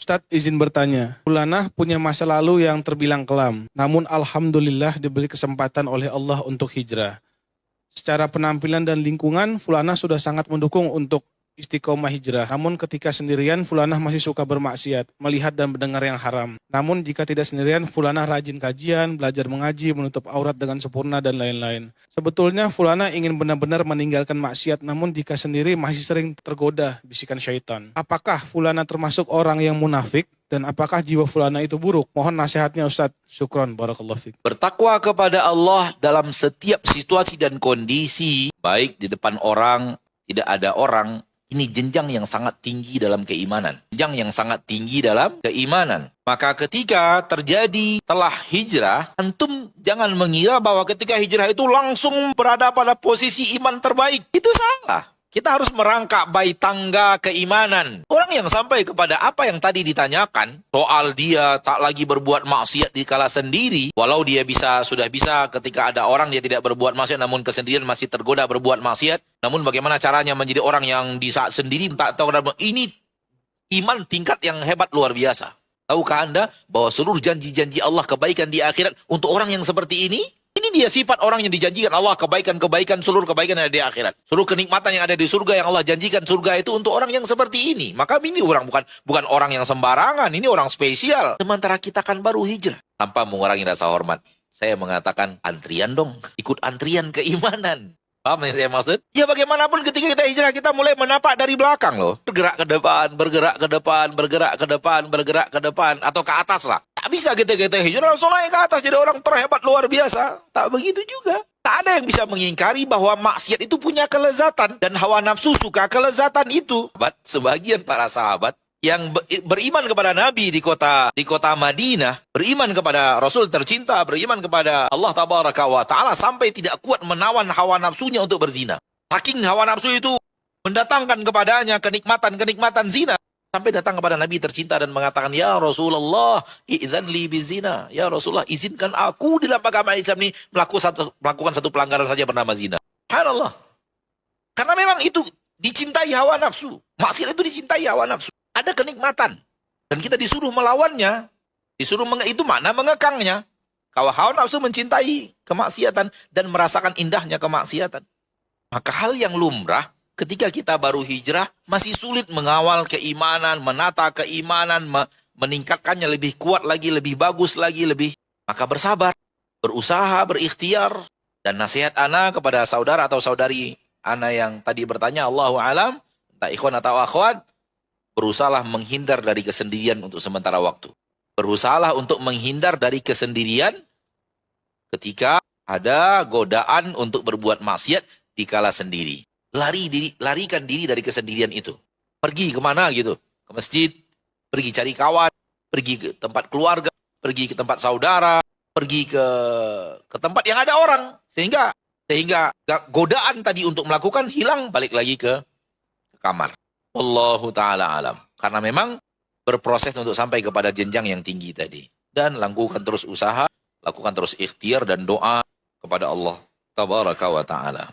Ustadz izin bertanya, Fulanah punya masa lalu yang terbilang kelam, namun alhamdulillah diberi kesempatan oleh Allah untuk hijrah. Secara penampilan dan lingkungan, Fulanah sudah sangat mendukung untuk istiqomah hijrah. Namun ketika sendirian, Fulanah masih suka bermaksiat, melihat dan mendengar yang haram. Namun jika tidak sendirian, Fulanah rajin kajian, belajar mengaji, menutup aurat dengan sempurna, dan lain-lain. Sebetulnya Fulanah ingin benar-benar meninggalkan maksiat, namun jika sendiri masih sering tergoda bisikan syaitan. Apakah Fulanah termasuk orang yang munafik? Dan apakah jiwa Fulanah itu buruk? Mohon nasihatnya Ustadz. Syukron, barakallahu fiik. Bertakwa kepada Allah dalam setiap situasi dan kondisi, baik di depan orang, tidak ada orang, ini jenjang yang sangat tinggi dalam keimanan. Jenjang yang sangat tinggi dalam keimanan. Maka ketika terjadi telah hijrah, antum jangan mengira bahwa ketika hijrah itu langsung berada pada posisi iman terbaik. Itu salah. Kita harus merangkak baik tangga keimanan. Orang yang sampai kepada apa yang tadi ditanyakan, soal dia tak lagi berbuat maksiat di kala sendiri, walau dia sudah bisa ketika ada orang dia tidak berbuat maksiat, namun kesendirian masih tergoda berbuat maksiat. Namun bagaimana caranya menjadi orang yang di saat sendiri tak tahu, ini iman tingkat yang hebat luar biasa. Tahukah Anda bahwa seluruh janji-janji Allah kebaikan di akhirat untuk orang yang seperti ini? Ini dia sifat orang yang dijanjikan Allah, kebaikan-kebaikan, seluruh kebaikan yang ada di akhirat. Seluruh kenikmatan yang ada di surga yang Allah janjikan surga itu untuk orang yang seperti ini. Maka ini orang bukan orang yang sembarangan, ini orang spesial. Sementara kita kan baru hijrah. Tanpa mengurangi rasa hormat, saya mengatakan antrian dong, ikut antrian keimanan. Paham yang saya maksud? Ya bagaimanapun ketika kita hijrah, kita mulai menapak dari belakang loh. Bergerak ke depan, bergerak ke depan, bergerak ke depan, bergerak ke depan, atau ke atas lah. Tak bisa kita hijrah langsung naik ke atas jadi orang terhebat luar biasa. Tak begitu juga. Tak ada yang bisa mengingkari bahwa maksiat itu punya kelezatan. Dan hawa nafsu suka kelezatan itu. Sebagian para sahabat yang beriman kepada Nabi di kota Madinah, beriman kepada Rasul tercinta, beriman kepada Allah Tabaraka wa Ta'ala, sampai tidak kuat menawan hawa nafsunya untuk berzina. Saking hawa nafsu itu mendatangkan kepadanya kenikmatan zina. Sampai datang kepada Nabi tercinta dan mengatakan, ya Rasulullah, idzan li bizina. Ya Rasulullah, izinkan aku di dalam agama Islam ini melakukan satu pelanggaran saja bernama zina. Subhanallah. Karena memang itu dicintai hawa nafsu. Maksiat itu dicintai hawa nafsu. Ada kenikmatan. Dan kita disuruh melawannya. Itu mana mengekangnya. Kalau hawa nafsu mencintai kemaksiatan dan merasakan indahnya kemaksiatan. Maka hal yang lumrah, ketika kita baru hijrah, masih sulit mengawal keimanan, menata keimanan, meningkatkannya lebih kuat lagi, lebih bagus lagi, maka bersabar, berusaha, berikhtiar. Dan nasihat ana kepada saudara atau saudari ana yang tadi bertanya, Allahu alam, entah ikhwan atau akhwat, berusahalah menghindar dari kesendirian untuk sementara waktu. Berusahalah untuk menghindar dari kesendirian ketika ada godaan untuk berbuat maksiat di kala sendiri. Larikan diri dari kesendirian itu. Pergi kemana gitu? Ke masjid, pergi cari kawan, pergi ke tempat keluarga, pergi ke tempat saudara, pergi ke tempat yang ada orang. Sehingga godaan tadi untuk melakukan hilang, balik lagi ke kamar. Wallahu ta'ala alam. Karena memang berproses untuk sampai kepada jenjang yang tinggi tadi. Dan lakukan terus usaha, lakukan terus ikhtiar dan doa kepada Allah Tabaraka wa Ta'ala.